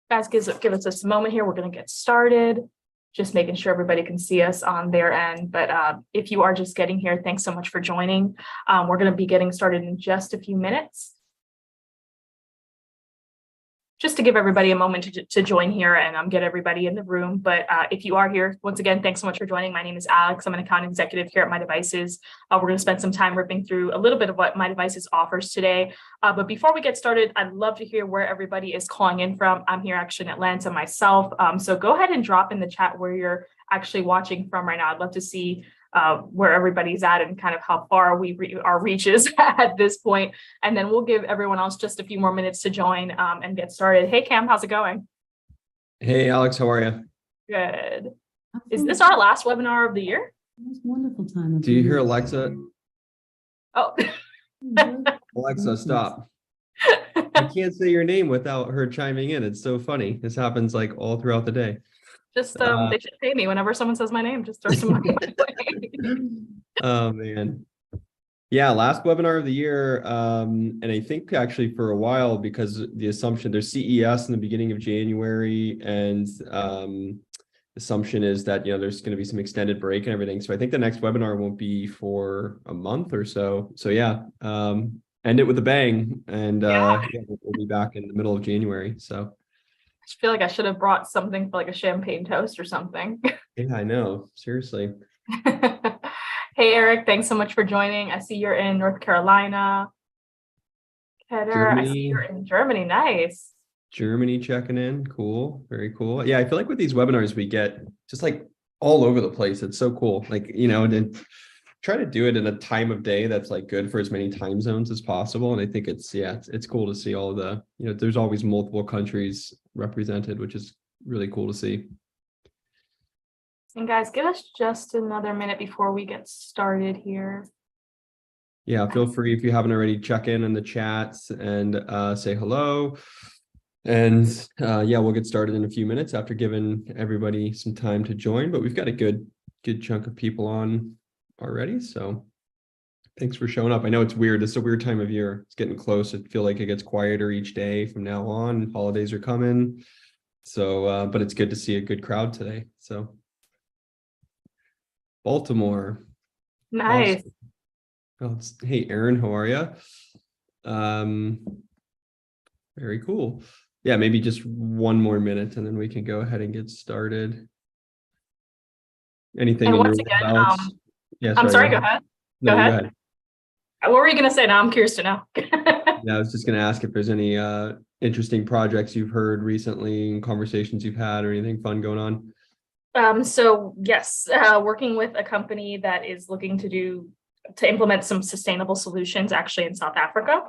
Guys, give us just a moment here. We're going to get started. Just making sure everybody can see us on their end. But if you are just getting here, thanks so much for joining. We're going to be getting started in just a few minutes. Just to give everybody a moment to join here and get everybody in the room. But if you are here, once again, thanks so much for joining. My name is Alex. I'm an account executive here at myDevices. We're going to spend some time ripping through a little bit of what myDevices offers today. But before we get started, I'd love to hear where everybody is calling in from. I'm here actually in Atlanta myself. So go ahead and drop in the chat where you're actually watching from right now. I'd love to see where everybody's at and kind of how far our reach is at this point. And then we'll give everyone else just a few more minutes to join and get started. Hey, Cam, how's it going? Hey, Alex, how are you? Good. Is this our last webinar of the year? It's a wonderful time. Do you hear Alexa? Oh. Alexa, stop. I can't say your name without her chiming in. It's so funny. This happens like all throughout the day. Just they should pay me whenever someone says my name. Just throw some money my way. Oh man. Yeah, last webinar of the year. And I think actually for a while, because the assumption there's CES in the beginning of January, and assumption is that there's going to be some extended break and everything. So I think the next webinar won't be for a month or so. So yeah, end it with a bang, and we'll be back in the middle of January. So I feel like I should have brought something for like a champagne toast or something. yeah, I know. Seriously. Hey, Eric, thanks so much for joining. I see you're in North Carolina. Ketter, I see you're in Germany. Nice. Germany checking in. Cool. Very cool. Yeah, I feel like with these webinars, we get just like all over the place. It's so cool. Like, and try to do it in a time of day that's like good for as many time zones as possible. And I think it's cool to see all the, there's always multiple countries represented, which is really cool to see. And guys, give us just another minute before we get started here. Yeah, feel free, if you haven't already, check in the chats and say hello. And we'll get started in a few minutes after giving everybody some time to join. But we've got a good chunk of people on already. So thanks for showing up. I know it's weird. It's a weird time of year. It's getting close. I feel like it gets quieter each day from now on. Holidays are coming. So, but it's good to see a good crowd today. So Baltimore. Nice. Awesome. Oh, hey, Aaron, how are you? Very cool. Yeah, maybe just one more minute and then we can go ahead and get started. Anything? And once again, yeah, I'm sorry, go ahead. No, go ahead. What were you going to say? Now I'm curious to know. Yeah, I was just going to ask if there's any interesting projects you've heard recently and conversations you've had or anything fun going on. So yes, working with a company that is looking to implement some sustainable solutions actually in South Africa.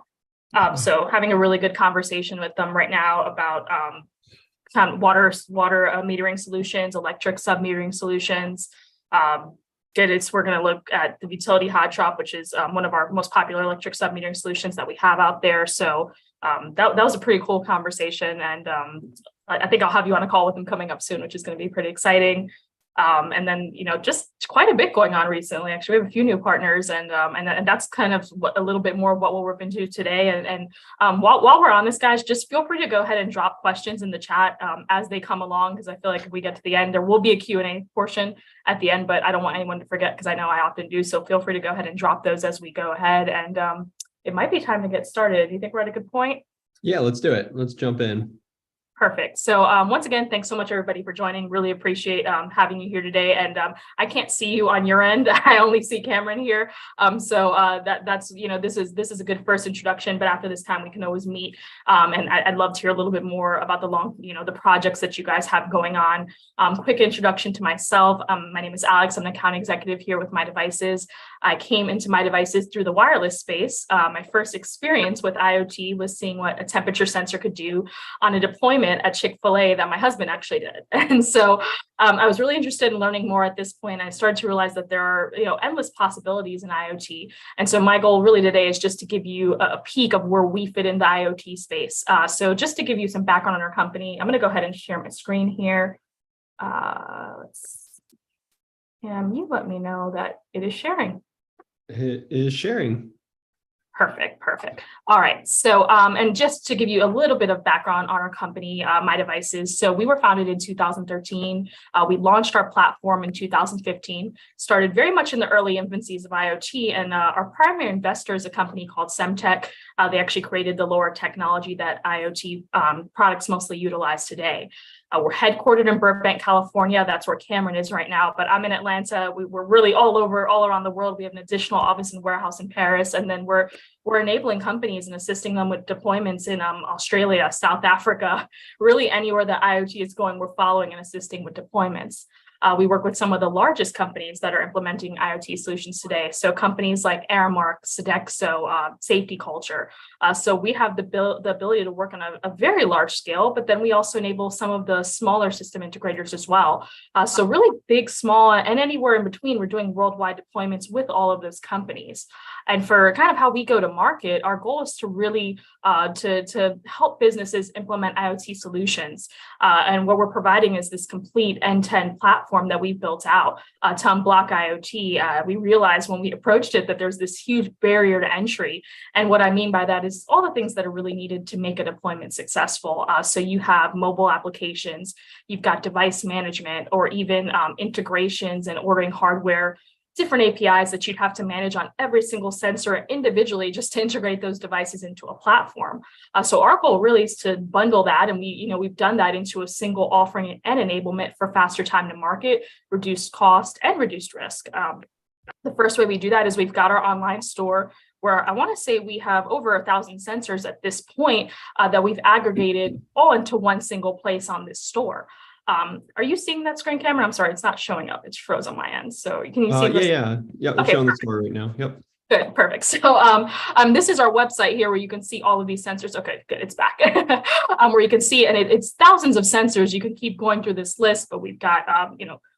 So having a really good conversation with them right now about kind of water metering solutions, electric sub-metering solutions. We're going to look at the utility hot drop, which is one of our most popular electric sub-metering solutions that we have out there. So that was a pretty cool conversation. And I think I'll have you on a call with them coming up soon, which is going to be pretty exciting. And then, just quite a bit going on recently. Actually, we have a few new partners, and that's kind of a little bit more of what we'll rip into today. And while we're on this, guys, just feel free to go ahead and drop questions in the chat as they come along, because I feel like if we get to the end, there will be a Q&A portion at the end, but I don't want anyone to forget, because I know I often do. So feel free to go ahead and drop those as we go ahead. And it might be time to get started. Do you think we're at a good point? Yeah, let's do it. Let's jump in. Perfect. So once again, thanks so much, everybody, for joining. Really appreciate having you here today. And I can't see you on your end. I only see Cameron here. So that's, this is a good first introduction. But after this time, we can always meet. And I'd love to hear a little bit more about the projects that you guys have going on. Quick introduction to myself. My name is Alex. I'm an account executive here with myDevices. I came into myDevices through the wireless space. My first experience with IoT was seeing what a temperature sensor could do on a deployment at Chick-fil-A that my husband actually did. And so I was really interested in learning more at this point. I started to realize that there are endless possibilities in IoT. And so my goal really today is just to give you a peek of where we fit in the IoT space. So just to give you some background on our company, I'm going to go ahead and share my screen here. You let me know that it is sharing. It is sharing. Perfect. All right. So, and just to give you a little bit of background on our company, myDevices. So we were founded in 2013. We launched our platform in 2015, started very much in the early infancies of IoT. And our primary investor is a company called Semtech. They actually created the LoRa technology that IoT products mostly utilize today. We're headquartered in Burbank, California. That's where Cameron is right now, but I'm in Atlanta. We're really all around the world. We have an additional office and warehouse in Paris, and then we're enabling companies and assisting them with deployments in Australia, South Africa, really anywhere that IoT is going, we're following and assisting with deployments. We work with some of the largest companies that are implementing IoT solutions today. So companies like Aramark, Sodexo, Safety Culture. So we have the ability to work on a very large scale, but then we also enable some of the smaller system integrators as well. So really big, small, and anywhere in between, we're doing worldwide deployments with all of those companies. And for kind of how we go to market, our goal is to really to help businesses implement IoT solutions. And what we're providing is this complete end-to-end platform that we've built out to unblock IoT. We realized when we approached it that there's this huge barrier to entry. And what I mean by that is all the things that are really needed to make a deployment successful. So you have mobile applications, you've got device management, or even integrations and ordering hardware, different APIs that you'd have to manage on every single sensor individually just to integrate those devices into a platform. So our goal really is to bundle that, and we've done that into a single offering and enablement for faster time to market, reduced cost, and reduced risk. The first way we do that is we've got our online store, where I want to say we have over 1,000 sensors at this point that we've aggregated all into one single place on this store. Are you seeing that screen, camera? I'm sorry, it's not showing up. It's frozen on my end. So can you see this? Yeah. It's Okay, showing the store right now. Yep. Good, perfect. So this is our website here where you can see all of these sensors. Okay, good, it's back. Where you can see, and it's thousands of sensors. You can keep going through this list, but we've got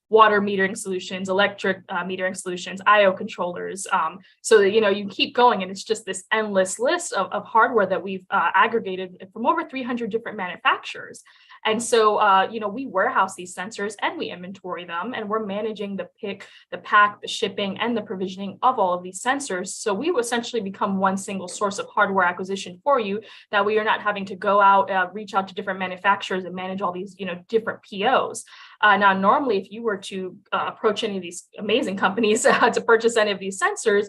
water metering solutions, electric metering solutions, IO controllers. So that you keep going, and it's just this endless list of hardware that we've aggregated from over 300 different manufacturers. And so, we warehouse these sensors and we inventory them, and we're managing the pick, the pack, the shipping, and the provisioning of all of these sensors. So we will essentially become one single source of hardware acquisition for you, that we are not having to go out, reach out to different manufacturers and manage all these, different POs. Now, normally, if you were to approach any of these amazing companies to purchase any of these sensors,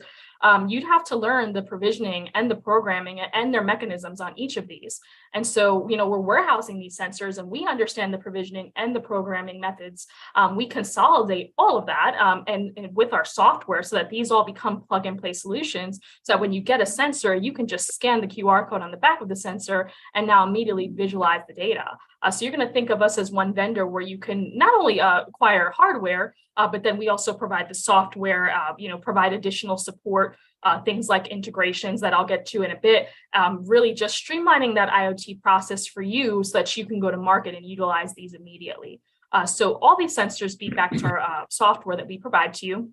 you'd have to learn the provisioning and the programming and their mechanisms on each of these. And so, we're warehousing these sensors, and we understand the provisioning and the programming methods. We consolidate all of that and with our software, so that these all become plug and play solutions. So that when you get a sensor, you can just scan the QR code on the back of the sensor and now immediately visualize the data. So you're going to think of us as one vendor where you can not only acquire hardware, but then we also provide the software, provide additional support, things like integrations that I'll get to in a bit, really just streamlining that IoT process for you so that you can go to market and utilize these immediately. So all these sensors feed back to our software that we provide to you.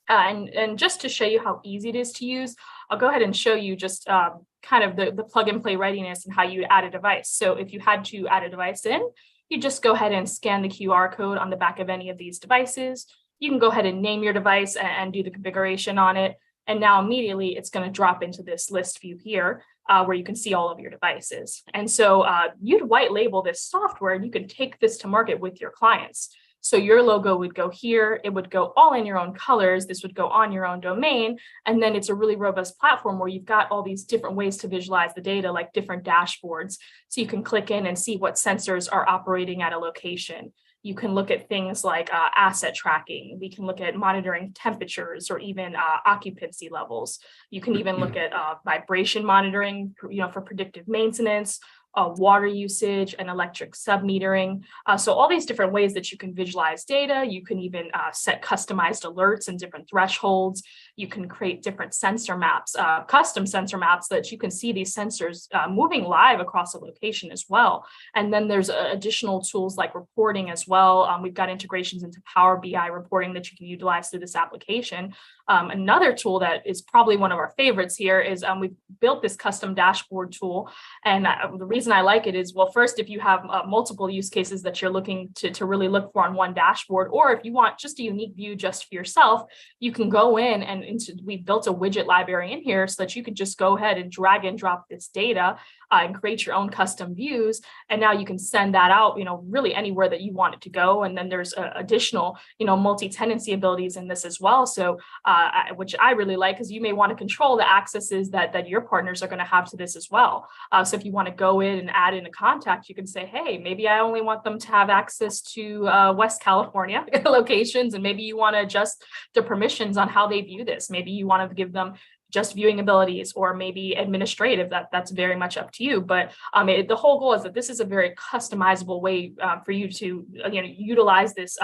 And just to show you how easy it is to use, I'll go ahead and show you just kind of the plug and play readiness and how you add a device. So if you had to add a device in, you just go ahead and scan the QR code on the back of any of these devices. You can go ahead and name your device and do the configuration on it. And now immediately it's going to drop into this list view here where you can see all of your devices. And so you'd white label this software, and you can take this to market with your clients. So your logo would go here, it would go all in your own colors, this would go on your own domain, and then it's a really robust platform where you've got all these different ways to visualize the data, like different dashboards. So you can click in and see what sensors are operating at a location. You can look at things like asset tracking. We can look at monitoring temperatures or even occupancy levels. You can even look at vibration monitoring, for predictive maintenance, water usage, and electric submetering. So all these different ways that you can visualize data. You can even set customized alerts and different thresholds. You can create different sensor maps, custom sensor maps, so that you can see these sensors moving live across a location as well. And then there's additional tools like reporting as well. We've got integrations into Power BI reporting that you can utilize through this application. Another tool that is probably one of our favorites here is we've built this custom dashboard tool. And the reason I like it is, well, first, if you have multiple use cases that you're looking to really look for on one dashboard, or if you want just a unique view just for yourself, you can go in and we've built a widget library in here so that you could just go ahead and drag and drop this data and create your own custom views. And now you can send that out, really anywhere that you want it to go. And then there's additional, multi-tenancy abilities in this as well. So, which I really like, because you may want to control the accesses that your partners are going to have to this as well. So if you want to go in and add in a contact, you can say, hey, maybe I only want them to have access to West California locations, and maybe you want to adjust the permissions on how they view this. Maybe you want to give them just viewing abilities, or maybe administrative. That's very much up to you. But the whole goal is that this is a very customizable way for you to utilize this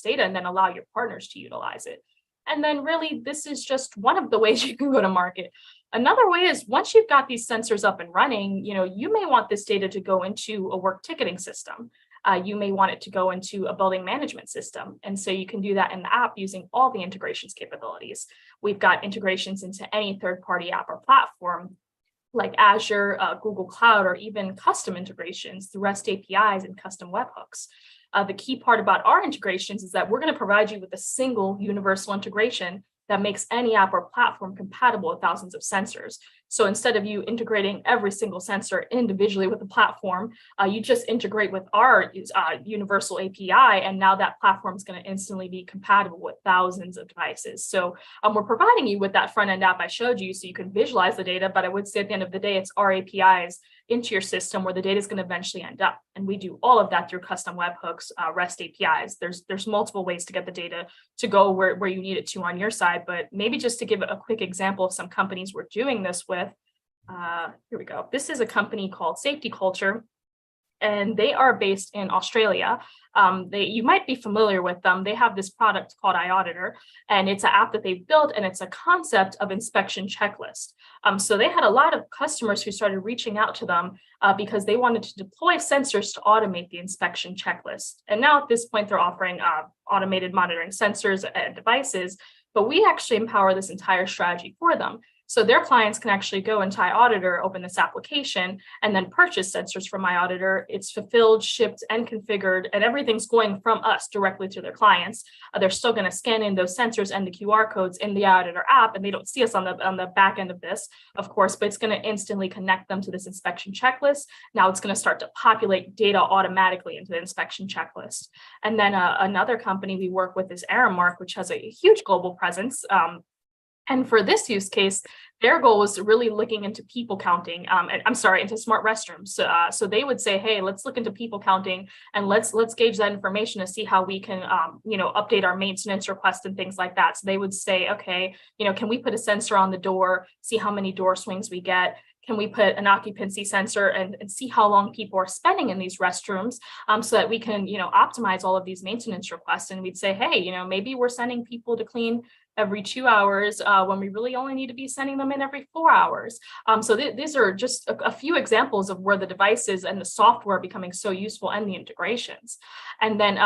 data, and then allow your partners to utilize it. And then really, this is just one of the ways you can go to market. Another way is, once you've got these sensors up and running, you may want this data to go into a work ticketing system. You may want it to go into a building management system. And so you can do that in the app using all the integrations capabilities. We've got integrations into any third-party app or platform like Azure, Google Cloud, or even custom integrations through REST APIs and custom webhooks. The key part about our integrations is that we're going to provide you with a single universal integration that makes any app or platform compatible with thousands of sensors. So instead of you integrating every single sensor individually with the platform, you just integrate with our universal API, and now that platform is going to instantly be compatible with thousands of devices. So we're providing you with that front-end app I showed you so you can visualize the data, but I would say at the end of the day, it's our APIs into your system where the data is going to eventually end up. And we do all of that through custom webhooks, REST APIs. There's multiple ways to get the data to go where you need it to on your side, but maybe just to give a quick example of some companies we're doing this with. Here we go. This is a company called Safety Culture, and they are based in Australia. You might be familiar with them. They have this product called iAuditor, and it's an app that they've built, and it's a concept of inspection checklist. So they had a lot of customers who started reaching out to them because they wanted to deploy sensors to automate the inspection checklist. And now at this point, they're offering automated monitoring sensors and devices, but we actually empower this entire strategy for them. So their clients can actually go into iAuditor, open this application, and then purchase sensors from iAuditor. It's fulfilled, shipped, and configured, and everything's going from us directly to their clients. They're still going to scan in those sensors and the QR codes in the iAuditor app, and they don't see us on the back end of this, of course, but it's going to instantly connect them to this inspection checklist. Now it's going to start to populate data automatically into the inspection checklist. And then another company we work with is Aramark, which has a huge global presence. And for this use case, their goal was really looking into people counting, into smart restrooms. So they would say, hey, let's look into people counting, and let's gauge that information to see how we can, update our maintenance requests and things like that. So they would say, okay, can we put a sensor on the door, see how many door swings we get? Can we put an occupancy sensor and see how long people are spending in these restrooms, so that we can, optimize all of these maintenance requests? And we'd say, hey, maybe we're sending people to clean every 2 hours when we really only need to be sending them in every 4 hours. So these are just a few examples of where the devices and the software are becoming so useful, and the integrations. And then,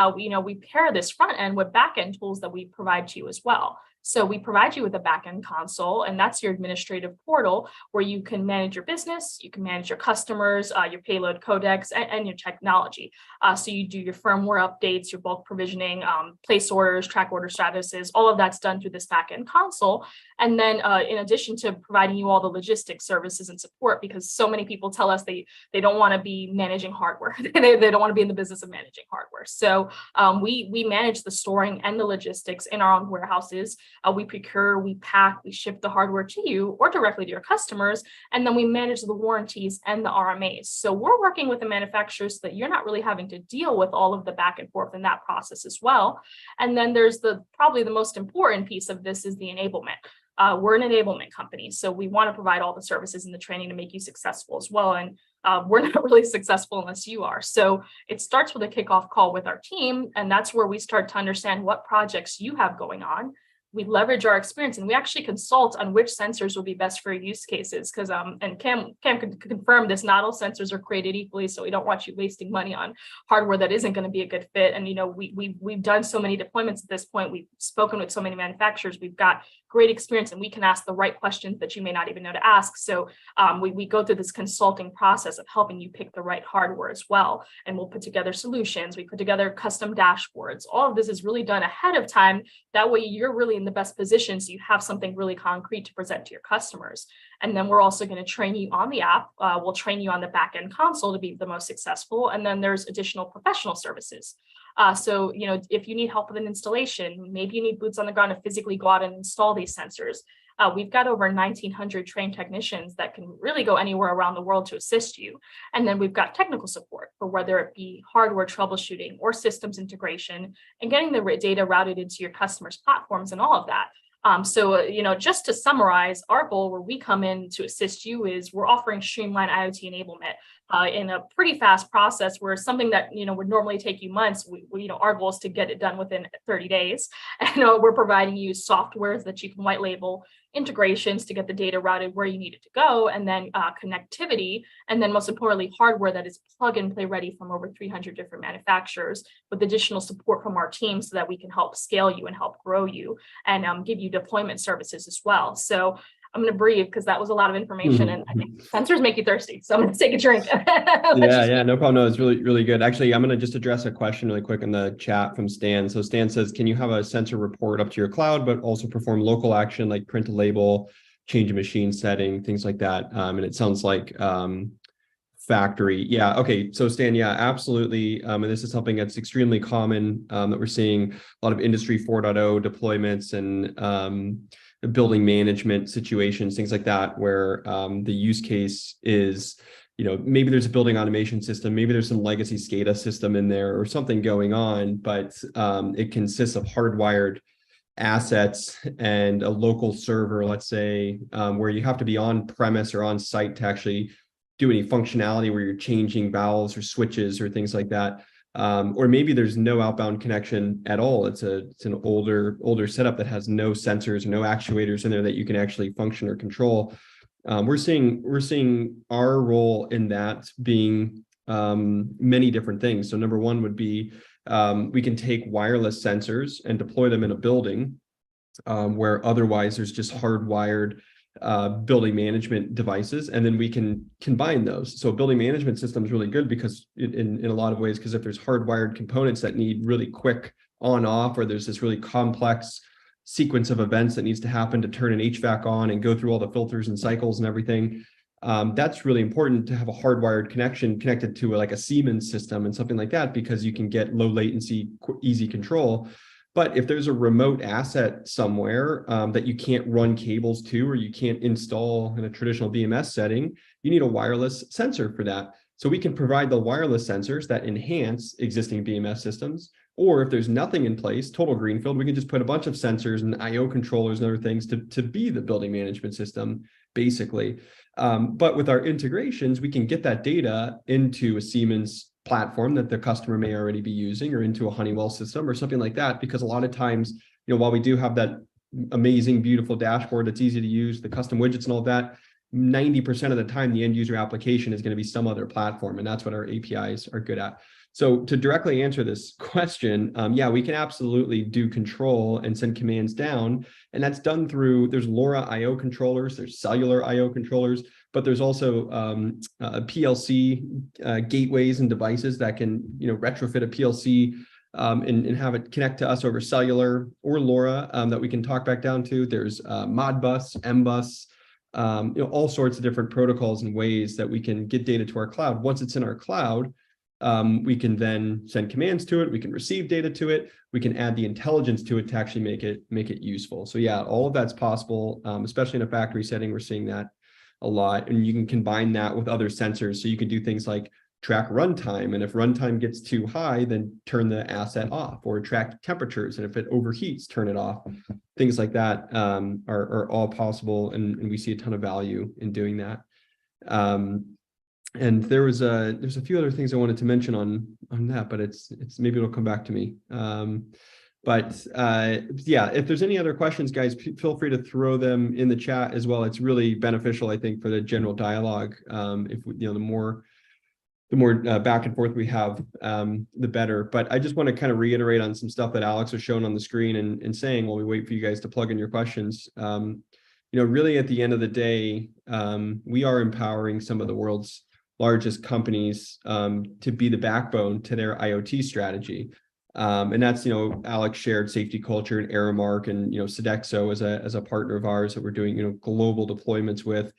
we pair this front end with back end tools that we provide to you as well. So we provide you with a backend console, and that's your administrative portal where you can manage your business, you can manage your customers, your payload codecs, and your technology. So you do your firmware updates, your bulk provisioning, place orders, track order statuses, all of that's done through this backend console. And then in addition to providing you all the logistics services and support, because so many people tell us they don't want to be managing hardware. they don't want to be in the business of managing hardware. So we manage the storing and the logistics in our own warehouses. We procure, we pack, we ship the hardware to you or directly to your customers, and then we manage the warranties and the RMAs. So we're working with the manufacturers so that you're not really having to deal with all of the back and forth in that process as well. And then there's probably the most important piece of this is the enablement. We're an enablement company, so we want to provide all the services and the training to make you successful as well. And we're not really successful unless you are. So it starts with a kickoff call with our team, and that's where we start to understand what projects you have going on. leverage our experience and we actually consult on which sensors will be best for use cases. Because and Cam could confirm this, not all sensors are created equally. So we don't want you wasting money on hardware that isn't going to be a good fit. And we've done so many deployments at this point. We've spoken with so many manufacturers. We've got great experience and we can ask the right questions that you may not even know to ask. So we go through this consulting process of helping you pick the right hardware as well. And we'll put together solutions. We put together custom dashboards. All of this is really done ahead of time. That way you're really in the best position. So you have something really concrete to present to your customers. And then we're also going to train you on the app. We'll train you on the backend console to be the most successful. And then there's additional professional services. So, if you need help with an installation, maybe you need boots on the ground to physically go out and install these sensors. We've got over 1,900 trained technicians that can really go anywhere around the world to assist you. And then we've got technical support for whether it be hardware troubleshooting or systems integration and getting the data routed into your customers' platforms and all of that. Just to summarize, our goal where we come in to assist you is we're offering streamlined IoT enablement in a pretty fast process where something that, would normally take you months, our goal is to get it done within 30 days. And we're providing you softwares that you can white label, integrations to get the data routed where you need it to go, and then connectivity, and then most importantly, hardware that is plug and play ready from over 300 different manufacturers with additional support from our team so that we can help scale you and help grow you and give you deployment services as well. So I'm going to breathe because that was a lot of information and I think sensors make you thirsty. So I'm going to take a drink. Yeah, no problem. No, it's really, really good. Actually, I'm going to just address a question really quick in the chat from Stan. So Stan says, can you have a sensor report up to your cloud, but also perform local action like print a label, change a machine setting, things like that? And it sounds like factory. Yeah. Okay. So Stan, yeah, absolutely. And this is something that's extremely common that we're seeing a lot of industry 4.0 deployments and building management situations, things like that, where the use case is, maybe there's a building automation system, maybe there's some legacy SCADA system in there or something going on, but it consists of hardwired assets and a local server, let's say, where you have to be on premise or on site to actually do any functionality where you're changing valves or switches or things like that. Or maybe there's no outbound connection at all. It's an older setup that has no sensors or no actuators in there that you can actually function or control. We're seeing our role in that being many different things. So number one would be we can take wireless sensors and deploy them in a building where otherwise there's just hardwired building management devices, and then we can combine those. So building management system is really good because in a lot of ways, because if there's hardwired components that need really quick on off, or there's this really complex sequence of events that needs to happen to turn an HVAC on and go through all the filters and cycles and everything, that's really important to have a hardwired connection connected to like a Siemens system and something like that, because you can get low latency, easy control. But if there's a remote asset somewhere that you can't run cables to, or you can't install in a traditional BMS setting, you need a wireless sensor for that. So we can provide the wireless sensors that enhance existing BMS systems. Or if there's nothing in place, total greenfield, we can just put a bunch of sensors and IO controllers and other things to be the building management system, basically. But with our integrations, we can get that data into a Siemens platform that the customer may already be using, or into a Honeywell system or something like that, because a lot of times, while we do have that amazing, beautiful dashboard that's easy to use, the custom widgets and all that, 90% of the time, the end user application is going to be some other platform, and that's what our APIs are good at. So to directly answer this question, yeah, we can absolutely do control and send commands down, and that's done through, there's LoRa IO controllers, there's cellular IO controllers, but there's also PLC gateways and devices that can, retrofit a PLC and have it connect to us over cellular or LoRa that we can talk back down to. There's Modbus, MBus, all sorts of different protocols and ways that we can get data to our cloud. Once it's in our cloud, we can then send commands to it. We can receive data to it. We can add the intelligence to it to actually make it useful. So yeah, all of that's possible, especially in a factory setting. We're seeing that a lot, and you can combine that with other sensors. So you can do things like track runtime, and if runtime gets too high, then turn the asset off, or track temperatures, and if it overheats, turn it off. Things like that are all possible, and we see a ton of value in doing that. And there's a few other things I wanted to mention on that, but it's maybe it'll come back to me. But yeah, if there's any other questions, guys, feel free to throw them in the chat as well. It's really beneficial, I think, for the general dialogue. If we, the more back and forth we have, the better. But I just want to kind of reiterate on some stuff that Alex was showing on the screen and saying while we wait for you guys to plug in your questions. Really at the end of the day, we are empowering some of the world's largest companies to be the backbone to their IoT strategy. And that's, Alex shared safety culture and Aramark and, Sodexo as a partner of ours that we're doing, global deployments with,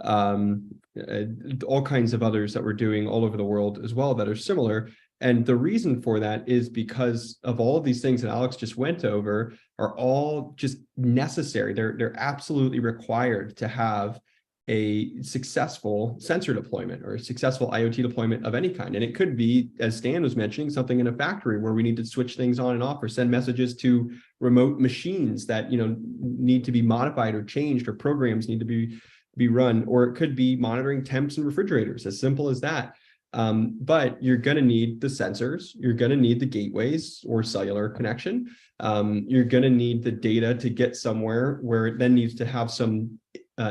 all kinds of others that we're doing all over the world as well that are similar. And the reason for that is because of all of these things that Alex just went over are all just necessary. They're absolutely required to have a successful sensor deployment or a successful IoT deployment of any kind. And it could be, as Stan was mentioning, something in a factory where we need to switch things on and off or send messages to remote machines that, need to be modified or changed, or programs need to be run, or it could be monitoring temps and refrigerators, as simple as that. But you're going to need the sensors, you're going to need the gateways or cellular connection. You're going to need the data to get somewhere where it then needs to have some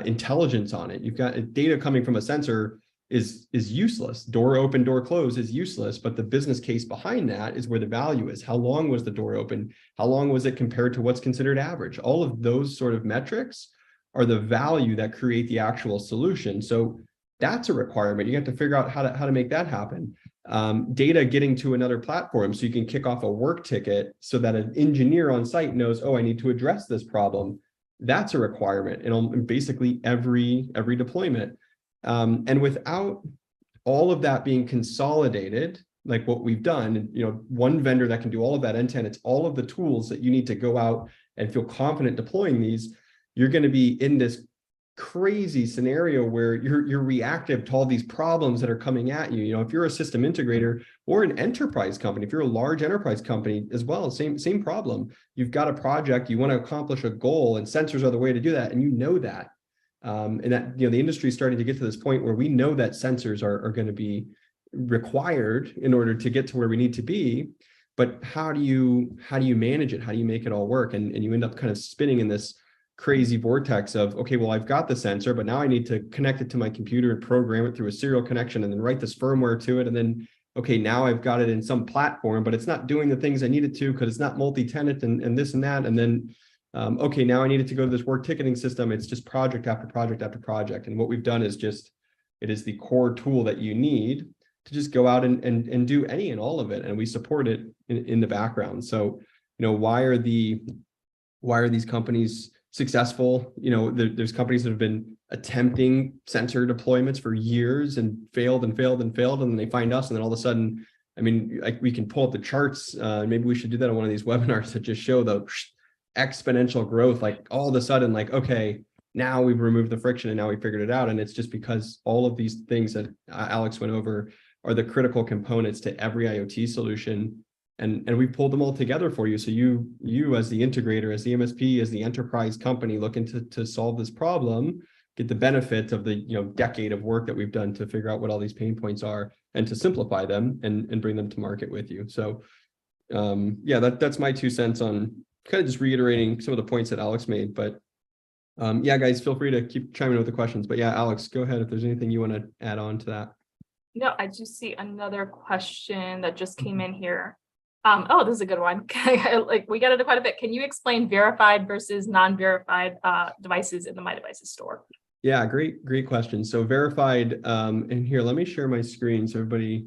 intelligence on it. You've got data coming from a sensor is useless. Door open, door close is useless, but the business case behind that is where the value is. How long was the door open? How long was it compared to what's considered average? All of those sort of metrics are the value that create the actual solution. So that's a requirement. You have to figure out how to make that happen. Data getting to another platform so you can kick off a work ticket so that an engineer on site knows, oh, I need to address this problem. That's a requirement in basically every deployment. And without all of that being consolidated, like what we've done, one vendor that can do all of that end-to-end, it's all of the tools that you need to go out and feel confident deploying these. You're going to be in this crazy scenario where you're reactive to all these problems that are coming at you. If you're a system integrator or an enterprise company, if you're a large enterprise company as well, same problem. You've got a project, you want to accomplish a goal, and sensors are the way to do that, and you know that. And that the industry is starting to get to this point where we know that sensors are going to be required in order to get to where we need to be. But how do you manage it? How do you make it all work? And you end up kind of spinning in this crazy vortex of, okay, well, I've got the sensor, but now I need to connect it to my computer and program it through a serial connection and then write this firmware to it. And then, okay, now I've got it in some platform, but it's not doing the things I need it to because it's not multi-tenant and this and that. And then, okay, now I need it to go to this work ticketing system. It's just project after project after project. And what we've done is it is the core tool that you need to just go out and do any and all of it. And we support it in the background. So, why are these companies successful? There's companies that have been attempting sensor deployments for years and failed, and then they find us, and then all of a sudden, we can pull up the charts. Maybe we should do that on one of these webinars to just show the exponential growth. Like all of a sudden, like, okay, now we've removed the friction and now we figured it out. And it's just because all of these things that Alex went over are the critical components to every IoT solution. And we pulled them all together for you. So you as the integrator, as the MSP, as the enterprise company looking to solve this problem, get the benefit of the decade of work that we've done to figure out what all these pain points are and to simplify them and bring them to market with you. So yeah, that's my 2 cents on kind of just reiterating some of the points that Alex made. But yeah, guys, feel free to keep chiming in with the questions. But yeah, Alex, go ahead if there's anything you want to add on to that. No, I just see another question that just came in here. Oh, this is a good one. We get it quite a bit. Can you explain verified versus non-verified devices in the myDevices store? Yeah, great question. So verified, and here, let me share my screen so everybody,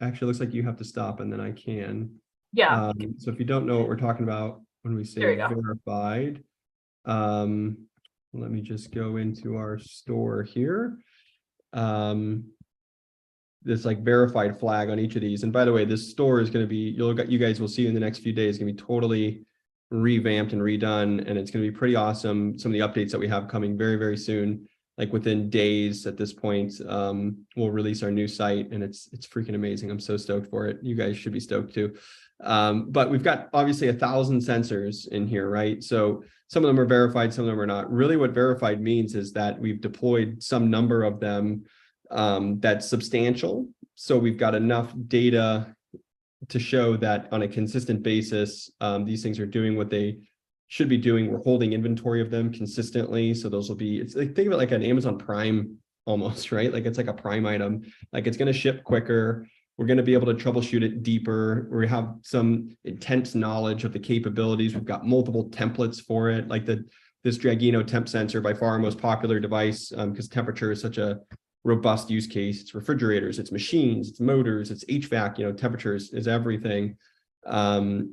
actually looks like you have to stop and then I can. Yeah. So if you don't know what we're talking about when we say verified, let me just go into our store here. This like verified flag on each of these. And by the way, this store is going to be, you guys will see in the next few days, going to be totally revamped and redone. And it's going to be pretty awesome. Some of the updates that we have coming very, very soon, like within days at this point, we'll release our new site and it's freaking amazing. I'm so stoked for it. You guys should be stoked too. But we've got obviously 1,000 sensors in here, right? So some of them are verified, some of them are not. Really what verified means is that we've deployed some number of them that's substantial. So we've got enough data to show that on a consistent basis, these things are doing what they should be doing. We're holding inventory of them consistently. So those will be, it's like, think of it like an Amazon Prime almost, right? Like it's like a Prime item, like it's going to ship quicker. We're going to be able to troubleshoot it deeper. We have some intense knowledge of the capabilities. We've got multiple templates for it, like this Dragino temp sensor, by far our most popular device, because temperature is such a robust use case. It's refrigerators, it's machines, it's motors, it's HVAC, temperatures is everything. But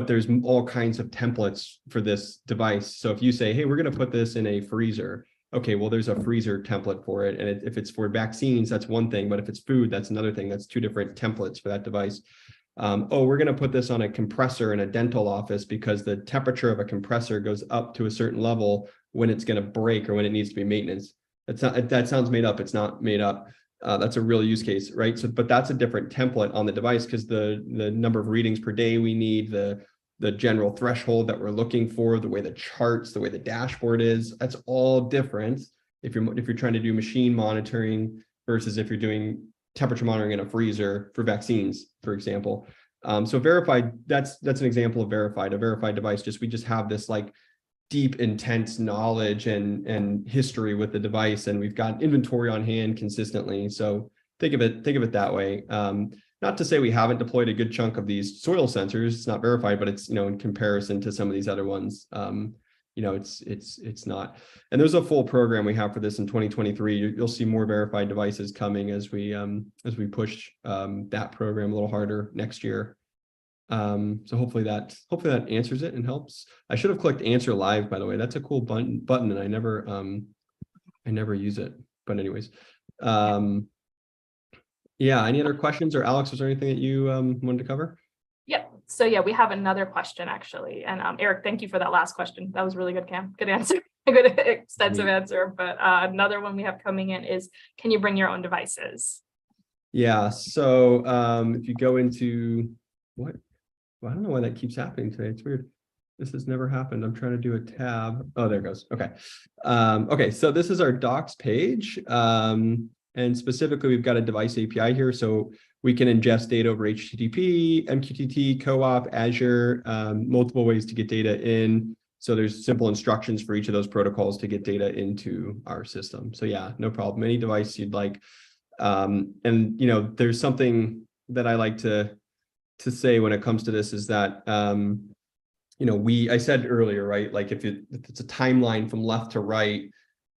there's all kinds of templates for this device. So if you say, hey, we're going to put this in a freezer, okay, well, there's a freezer template for it. And if it's for vaccines, that's one thing, but if it's food, that's another thing. That's two different templates for that device. We're going to put this on a compressor in a dental office because the temperature of a compressor goes up to a certain level when it's going to break or when it needs to be maintenance. That sounds made up. It's not made up. That's a real use case, right? So, but that's a different template on the device because the number of readings per day we need, the general threshold that we're looking for, the way the charts, the way the dashboard is, that's all different if you're trying to do machine monitoring versus if you're doing temperature monitoring in a freezer for vaccines, for example. So verified, that's an example of verified. A verified device, we just have this like deep, intense knowledge and history with the device, and we've got inventory on hand consistently. So think of it that way. Not to say we haven't deployed a good chunk of these soil sensors. It's not verified, but it's, in comparison to some of these other ones, it's not. And there's a full program we have for this in 2023. You'll see more verified devices coming as we push that program a little harder next year. So hopefully that answers it and helps. I should have clicked answer live, by the way. That's a cool button, and I never use it. But anyways, yeah. Any other questions, or Alex, was there anything that you wanted to cover? Yep. So yeah, we have another question actually. And Eric, thank you for that last question. That was really good, Cam. Good answer. A good extensive answer. But another one we have coming in is, can you bring your own devices? Yeah. So if you go into what? Well, I don't know why that keeps happening today. It's weird. This has never happened. I'm trying to do a tab. Oh, there it goes. Okay. Okay. So this is our docs page. And specifically, we've got a device API here. So we can ingest data over HTTP, MQTT, Co-op, Azure, multiple ways to get data in. So there's simple instructions for each of those protocols to get data into our system. So yeah, no problem. Any device you'd like. And, there's something that I like to say when it comes to this is that, I said earlier, right? Like if it's a timeline from left to right,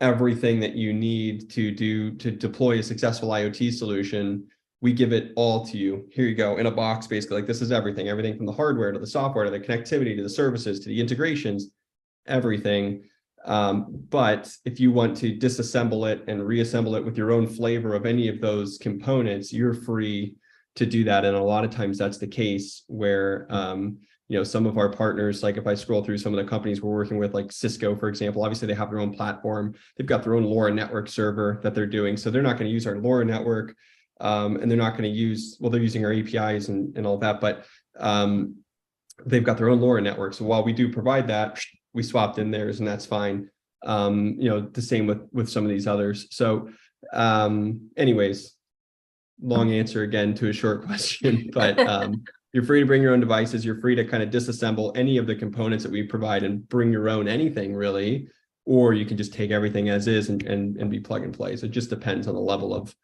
everything that you need to deploy a successful IoT solution, we give it all to you. Here you go in a box, basically. Like this is everything from the hardware to the software to the connectivity to the services to the integrations, everything. But if you want to disassemble it and reassemble it with your own flavor of any of those components, you're free to do that. And a lot of times that's the case where, some of our partners, like if I scroll through some of the companies we're working with, like Cisco, for example, obviously they have their own platform. They've got their own LoRa network server that they're doing. So they're not going to use our LoRa network. And they're not going to use, they're using our APIs and all that, but they've got their own LoRa network. So while we do provide that, we swapped in theirs and that's fine. The same with some of these others. So anyways, long answer again to a short question, but you're free to bring your own devices. You're free to kind of disassemble any of the components that we provide and bring your own anything really, or you can just take everything as is and be plug and play. So it just depends on the level of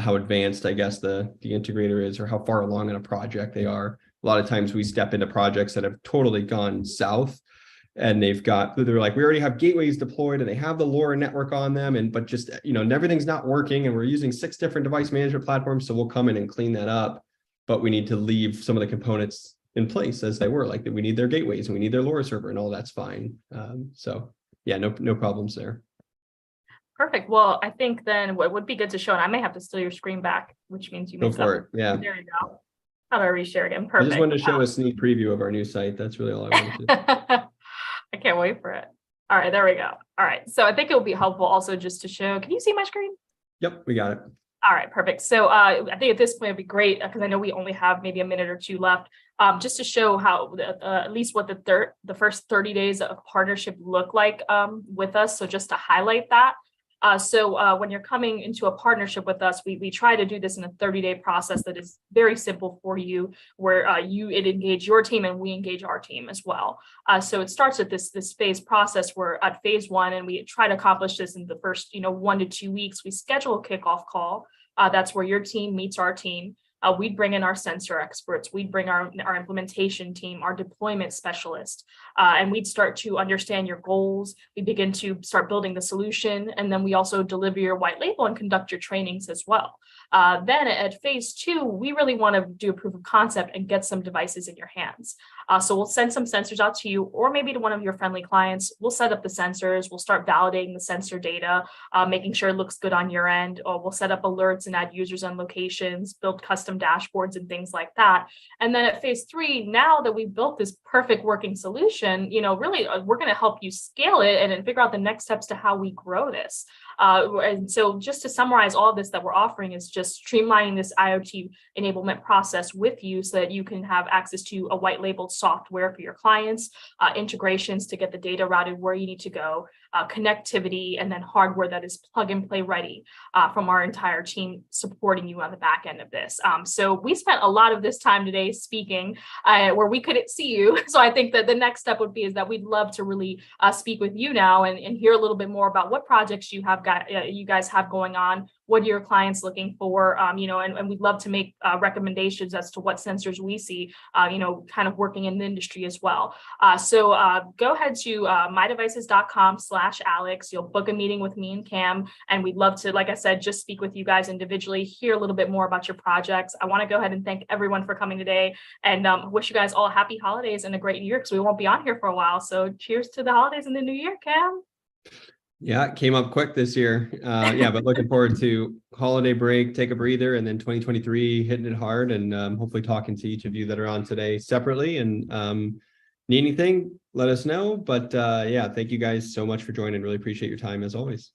how advanced, I guess, the integrator is or how far along in a project they are. A lot of times we step into projects that have totally gone south and they're like, we already have gateways deployed and they have the LoRa network on them, but just, everything's not working and we're using 6 different device management platforms. So we'll come in and clean that up, but we need to leave some of the components in place as they were, like that we need their gateways and we need their LoRa server and all that's fine. So yeah, no problems there. Perfect. Well, I think then what would be good to show, and I may have to steal your screen back, which means you may go for it. Yeah. There you go. How do I reshare again? Perfect. I just wanted to show a sneak preview of our new site. That's really all I wanted to. I can't wait for it. All right, there we go. All right. So I think it will be helpful also just to show, can you see my screen? Yep, we got it. All right, perfect. So I think at this point it'd be great because I know we only have maybe a minute or two left, just to show how at least what the first 30 days of partnership look like with us. So just to highlight that. So when you're coming into a partnership with us, we try to do this in a 30-day process that is very simple for you, where it engage your team and we engage our team as well. So it starts with this phase process. We're at phase 1, and we try to accomplish this in the first 1 to 2 weeks. We schedule a kickoff call. That's where your team meets our team. We'd bring in our sensor experts. We'd bring our implementation team, our deployment specialist, and we'd start to understand your goals. We begin to start building the solution, and then we also deliver your white label and conduct your trainings as well. Then at phase 2, we really want to do a proof of concept and get some devices in your hands. So we'll send some sensors out to you, or maybe to one of your friendly clients. We'll set up the sensors. We'll start validating the sensor data, making sure it looks good on your end. Or we'll set up alerts and add users and locations, build custom dashboards and things like that. And then at phase 3, now that we've built this perfect working solution, really we're going to help you scale it and figure out the next steps to how we grow this. And so just to summarize, all of this that we're offering is just streamlining this IoT enablement process with you so that you can have access to a white labeled software for your clients, integrations to get the data routed where you need to go, connectivity, and then hardware that is plug and play ready from our entire team supporting you on the back end of this. So we spent a lot of this time today speaking where we couldn't see you. So I think that the next step would be is that we'd love to really speak with you now and hear a little bit more about what projects you guys have going on. What are your clients looking for? And we'd love to make recommendations as to what sensors we see, kind of working in the industry as well. So go ahead to mydevices.com/Alex. You'll book a meeting with me and Cam, and we'd love to, like I said, just speak with you guys individually, hear a little bit more about your projects. I want to go ahead and thank everyone for coming today, and wish you guys all happy holidays and a great year, because we won't be on here for a while. So cheers to the holidays and the new year, Cam. Yeah, it came up quick this year. But looking forward to holiday break, take a breather, and then 2023 hitting it hard, and hopefully talking to each of you that are on today separately. And need anything, let us know. But thank you guys so much for joining. Really appreciate your time as always.